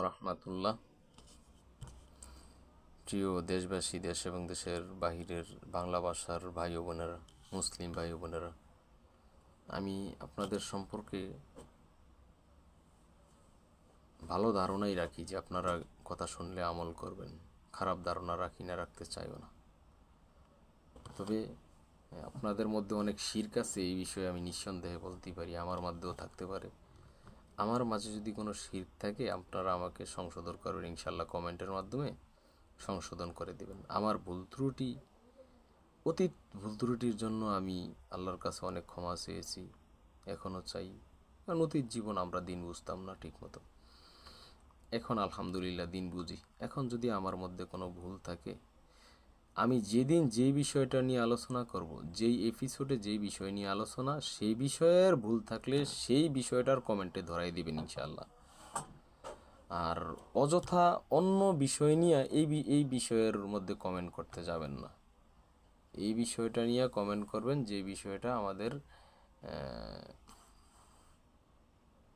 রহমাতুল্লাহ। প্রিয় দেশবাসী, দেশ এবং দেশের বাহিরের বাংলা ভাষার ভাই ও বোনেরা, মুসলিম ভাই ও বোনেরা, আমি আপনাদের সম্পর্কে ভালো ধারণাই রাখি যে আপনারা কথা শুনলে আমল করবেন। খারাপ ধারণা রাখি না, রাখতে চাইও না। তবে আপনাদের মধ্যে অনেক শিরক আছে, এই বিষয়ে আমি নিঃসন্দেহে বলতেই পারি। আমার মধ্যেও থাকতে পারে। আমার মাঝে যদি কোনো শিরক থাকে, আপনারা আমাকে সংশোধন করবেন ইনশাল্লাহ, কমেন্টের মাধ্যমে সংশোধন করে দেবেন। আমার অতীত ভুল ত্রুটির জন্য আমি আল্লাহর কাছে অনেক ক্ষমা চেয়েছি, এখনও চাই। কারণ অতীত জীবন আমরা দিন বুঝতাম না ঠিক মতো, এখন আলহামদুলিল্লাহ দিন বুঝি। এখন যদি আমার মধ্যে কোনো ভুল থাকে, আমি যেদিন যেই বিষয়টা নিয়ে আলোচনা করব, যেই এপিসোডে যেই বিষয় নিয়ে আলোচনা, সেই বিষয়ের ভুল থাকলে সেই বিষয়টার কমেন্টে ধরাই দিবেন ইনশাআল্লাহ। আর অযথা অন্য বিষয় নিয়ে এই বিষয়ের মধ্যে কমেন্ট করতে যাবেন না। এই বিষয়টা নিয়ে কমেন্ট করবেন যে বিষয়টা আমাদের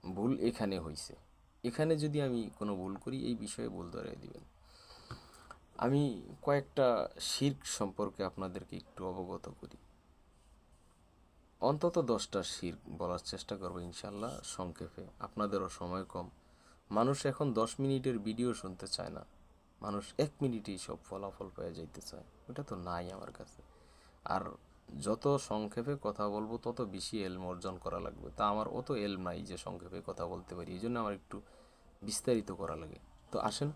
ভুল এখানে হয়েছে। এখানে যদি আমি কোনো ভুল করি, এই বিষয়ে ভুল ধরিয়ে দিবেন। আমি কয়েকটা শিরক সম্পর্কে আপনাদেরকে একটু অবগত করি। অন্তত 10টা শিরক বলার চেষ্টা করবো ইনশাল্লাহ, সংক্ষেপে। আপনাদেরও সময় কম। মানুষ এখন 10 মিনিটের ভিডিও শুনতে চায় না, মানুষ 1 মিনিটেই সব ফলাফল পেয়ে যাইতে চায়। ওটা তো নাই আমার কাছে। আর যত সংক্ষেপে কথা বলবো তত বেশি এলম অর্জন করা লাগবে। তা আমার অত এলম নাই যে সংক্ষেপে কথা বলতে পারি, এই জন্য আমার একটু বিস্তারিত করা লাগে। তো আসেন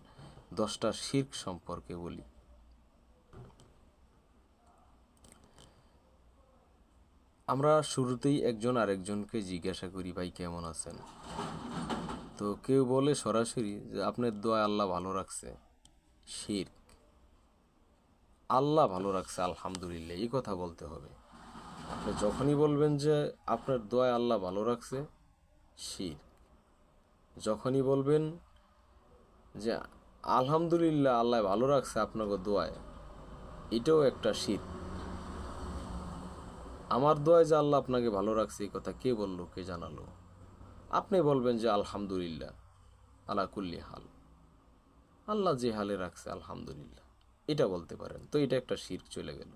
10টা শিরক সম্পর্কে বলি। আমরা শুরুতেই একজন আরেকজনকে জিজ্ঞাসা করি, ভাই কেমন আছেন? তো কেউ বলে সরাসরি যে আপনার দোয়া আল্লাহ ভালো রাখছে। শিরক। আল্লাহ ভালো রাখছে আলহামদুলিল্লাহ, এই কথা বলতে হবে। আপনি যখনই বলবেন যে আপনার দোয়ায় আল্লাহ ভালো রাখছে, শিরক। যখনই বলবেন যে আলহামদুলিল্লাহ আল্লাহ ভালো রাখছে আপনাকে দোয়ায়, এটাও একটা শিরক। আমার দোয়ায় যে আল্লাহ আপনাকে ভালো রাখছে, এই কথা কে বললো, কে জানালো? আপনি বলবেন যে আলহামদুলিল্লাহ আলা কুল্লি হাল, আল্লাহ যে হালে রাখছে আলহামদুলিল্লাহ, এটা বলতে পারেন। তো এটা একটা শিরক চলে গেল।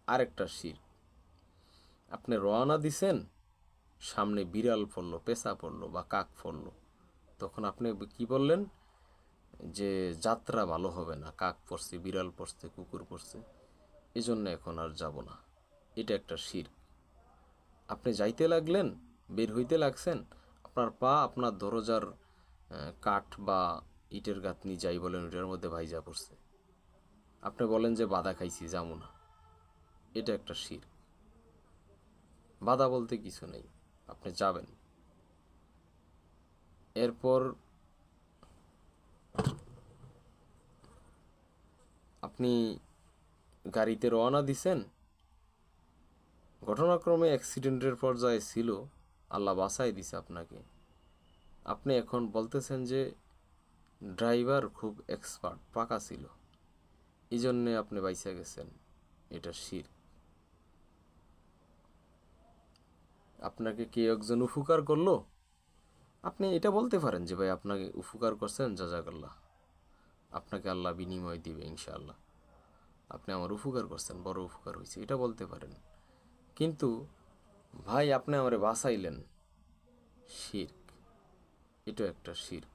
আরেকটা শিরক, আপনি রওনা দিছেন, সামনে বিড়াল পড়লো, পেঁচা পড়লো বা কাক পড়লো, তখন আপনি কি বললেন যে যাত্রা ভালো হবে না, কাক পড়ছে, বিড়াল পড়ছে, কুকুর পড়ছে, এজন্য এখন আর যাব না। এটা একটা শিরক। আপনি যাইতে লাগলেন, বের হইতে লাগছেন, আপনার পা আপনার দরজার কাঠ বা ইটের গাঁথনি যাই বলেন ওটার মধ্যে ভাইজা পড়ছে, আপনি বলেন যে বাধা খাইছি, যাবো না। এটা একটা শিরক। বাধা বলতে কিছু নেই, আপনি যাবেন। এরপর আপনি গাড়িতে রওনা দিছেন, ঘটনাক্রমে অ্যাক্সিডেন্টের পর্যায়ে ছিল, আল্লাহ বাঁচাই দিছে আপনাকে। আপনি এখন বলতেছেন যে ড্রাইভার খুব এক্সপার্ট, পাকা ছিল, এই জন্যে আপনি বাইসা গেছেন। এটা শিরক। আপনাকে কে একজন উপকার করলো, আপনি এটা বলতে পারেন যে ভাই আপনাকে উপকার করছেন, জাযাকাল্লাহ, আপনাকে আল্লাহ বিনিময় দিবে ইনশাআল্লাহ, আপনি আমার উপকার করছেন, বড় উপকার হয়েছে, এটা বলতে পারেন। কিন্তু ভাই আপনি আমারে বাঁচাইলেন, শিরক। এটা একটা শিরক।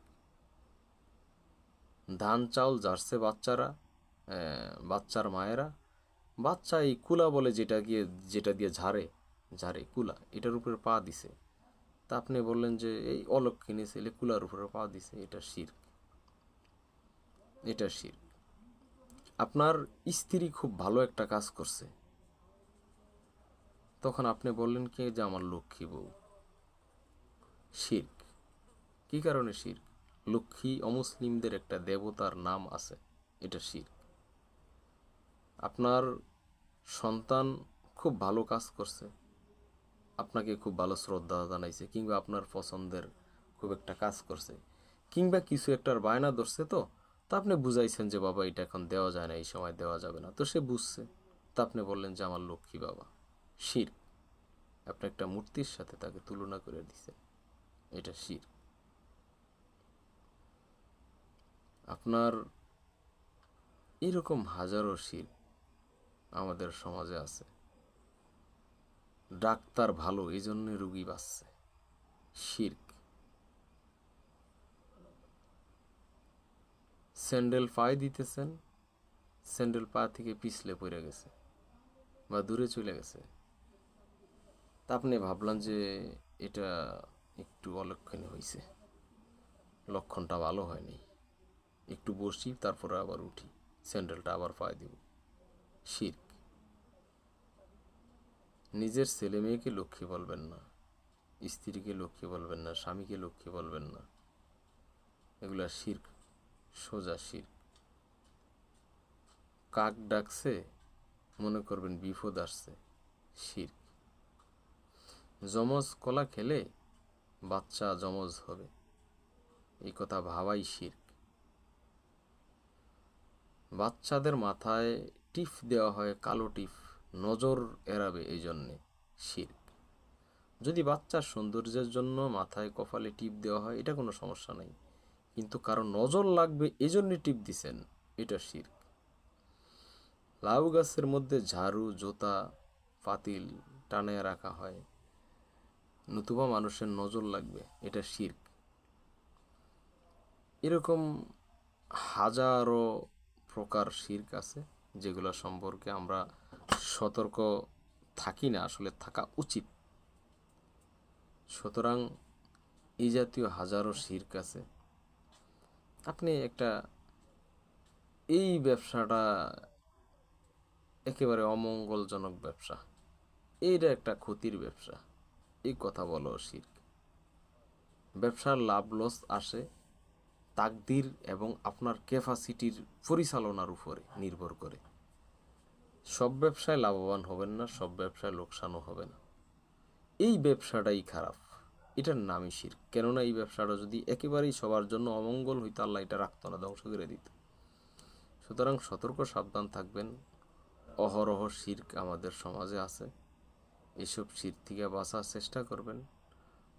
ধান চাউল জারছে বাচ্চারা, বাচ্চার মায়েরা, বাচ্চা এই কুলা বলে যেটা দিয়ে ঝাড়ে ঝাড়ে কুলা, এটার উপরে পা দিছে, তা আপনি বললেন যে এই অলক্ষিণী ছেলে কুলার উপরে পা দিছে, এটা শিরক। এটা শিরক। আপনার স্ত্রী খুব ভালো একটা কাজ করছে, তখন আপনি বললেন কি যে আমার লক্ষ্মী বউ, শিরক। কি কারণে শিরক? লক্ষ্মী অমুসলিমদের একটা দেবতার নাম আছে, এটা শিরক। আপনার সন্তান খুব ভালো কাজ করছে, আপনাকে খুব ভালো শ্রদ্ধা জানাইছে, কিংবা আপনার পছন্দের খুব একটা কাজ করছে, কিংবা কিছু একটার বায়না ধরছে, তো আপনি বুঝাইছেন যে বাবা এটা এখন দেওয়া যায় না, এই সময় দেওয়া যাবে না, তো সে বুঝছে, তা আপনি বললেন যে আমার লক্ষ্মী বাবা, শিরক। আপনি একটা মূর্তির সাথে তাকে তুলনা করে দিচ্ছেন, এটা শিরক। আপনার এরকম হাজারো শিরক আমাদের সমাজে আছে। ডাক্তার ভালো এই জন্য রুগী বাঁচছে, শিরক। স্যান্ডেল পায়ে দিতেছেন, স্যান্ডেল পা থেকে পিছলে পড়ে গেছে বা দূরে চলে গেছে, তা আপনি ভাবলেন যে এটা একটু অলক্ষণে হয়েছে, লক্ষণটা ভালো হয়নি, একটু বসি তারপরে আবার উঠি, স্যান্ডেলটা আবার পায়ে দিব, শিরক। নিজের ছেলে মেয়েকে লক্ষ্মী বলবেন না, স্ত্রীকে লক্ষ্মী বলবেন না, স্বামীকে লক্ষ্মী বলবেন না, এগুলা শিরক, সোজা শিরক। কাক ডাকছে মনে করবেন বিপদ আসছে, শিরক। যমজ কলা খেলে বাচ্চা যমজ হবে, এই কথা ভাবাই শিরক। বাচ্চাদের মাথায় টিপ দেওয়া হয়, কালো টিপ, নজর এড়াবে এই জন্যে, শিরক। যদি বাচ্চার সৌন্দর্যের জন্য মাথায় কপালে টিপ দেওয়া হয় এটা কোনো সমস্যা নাই, কিন্তু কারো নজর লাগবে এই জন্যে টিপ দিছেন, এটা শিরক। লাউ গাছের মধ্যে ঝাড়ু, জোতা, পাতিল টানায় রাখা হয়, নতুবা মানুষের নজর লাগবে, এটা শিরক। এরকম হাজারো প্রকার শিরক আছে যেগুলো সম্পর্কে আমরা সতর্ক থাকি না, আসলে থাকা উচিত। সুতরাং এই জাতীয় হাজারো শিরক আছে। আপনি একটা, এই ব্যবসাটা একেবারে অমঙ্গলজনক ব্যবসা, এইটা একটা ক্ষতির ব্যবসা, এই কথা বলো শিরক। ব্যবসার লাভ লস আসে তাকদির এবং আপনার ক্যাপাসিটির পরিচালনার উপরে নির্ভর করে। সব ব্যবসায় লাভবান হবেন না, সব ব্যবসায় লোকসানও হবে না, এই ব্যবসাটাই খারাপ, এটার নামই শিরক। কেননা এই ব্যবসাটা যদি একেবারেই সবার জন্য অমঙ্গল হইতো, আল্লাহ এটা রাখতো না, ধ্বংস করে দিত। সুতরাং সতর্ক সাবধান থাকবেন। অহরহ শিরক আমাদের সমাজে আছে, এসব শিরক থেকে বাঁচার চেষ্টা করবেন।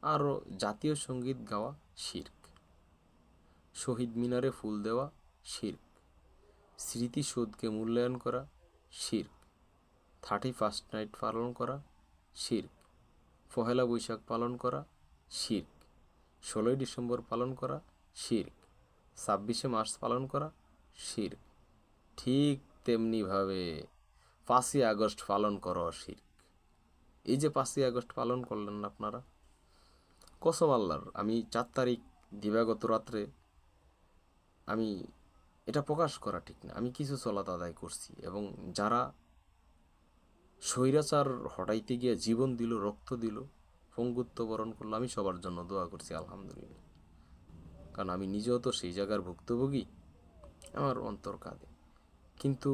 আরও জাতীয় সঙ্গীত গাওয়া শিরক, শহীদ মিনারে ফুল দেওয়া শিরক, স্মৃতিসৌধকে মূল্যায়ন করা শিরক, 31st নাইট পালন করা শিরক, পহেলা বৈশাখ পালন করা শিরক, 16ই ডিসেম্বর পালন করা শিরক, 26শে মার্চ পালন করা শিরক। ঠিক তেমনিভাবে 5ই আগস্ট পালন করা শিরক। এই যে 5ই আগস্ট পালন করলেন না আপনারা, কসম আল্লাহর, আমি 4 তারিখ দিবাগত রাত্রে, আমি এটা প্রকাশ করা ঠিক না, আমি কিছু সলাত আদায় করছি, এবং যারা স্বৈরাচার হটাইতে গিয়ে জীবন দিল, রক্ত দিল, পঙ্গুত্ব বরণ করলো, আমি সবার জন্য দোয়া করছি, আলহামদুলিল্লাহ। কারণ আমি নিজেও তো সেই জায়গার ভুক্তভোগী, আমার অন্তর কাঁদে। কিন্তু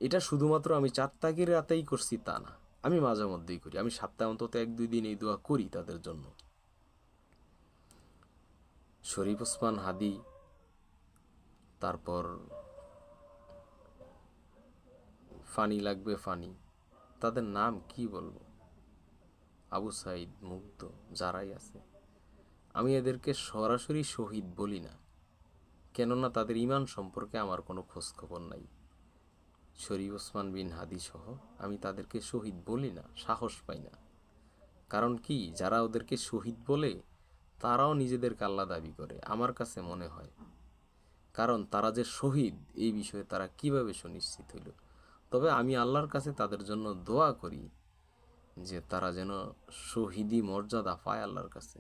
এটা শুধুমাত্র আমি 4 তারিখের রাতেই করছি তা না, আমি মাঝে মধ্যেই করি, আমি সপ্তাহে অন্তত 1-2 দিন এই দোয়া করি তাদের জন্য। শরীফ ওসমান হাদি, তারপর ফানি লাগবে ফানি, তাদের নাম কি বলবো, আবু সাইদ, মুগ্ধ, যারাই আছে, আমি এদেরকে সরাসরি শহীদ বলি না, কেননা তাদের ঈমান সম্পর্কে আমার কোনো খোঁজখবর নাই। শরীফ ওসমান বিন হাদি সহ আমি তাদেরকে শহীদ বলি না, সাহস পাই না। কারণ কি, যারা ওদেরকে শহীদ বলে তারাও নিজেদেরকে আল্লাহ দাবি করে, আমার কাছে মনে হয়। কারণ তারা যে শহীদ এই বিষয়ে তারা কিভাবে সুনিশ্চিত হইল। তবে আমি আল্লাহর কাছে তাদের জন্য দোয়া করি যে তারা যেন শহীদি মর্যাদা পায় আল্লাহর কাছে।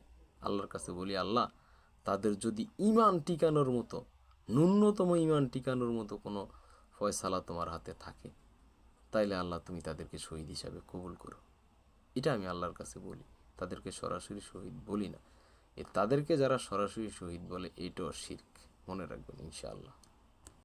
আল্লাহর কাছে বলি, আল্লাহ তাদের যদি ঈমান টিকানোর মতো, ন্যূনতম ঈমান টিকানোর মতো কোনো ফয়সালা তোমার হাতে থাকে, তাইলে আল্লাহ তুমি তাদেরকে শহীদ হিসাবে কবুল করো। এটা আমি আল্লাহর কাছে বলি, তাদেরকে সরাসরি শহীদ বলি না। তাদেরকে যারা সরাসরি শহীদ বলে, এইটাও শিরক, মনে রাখবেন ইনশাআল্লাহ।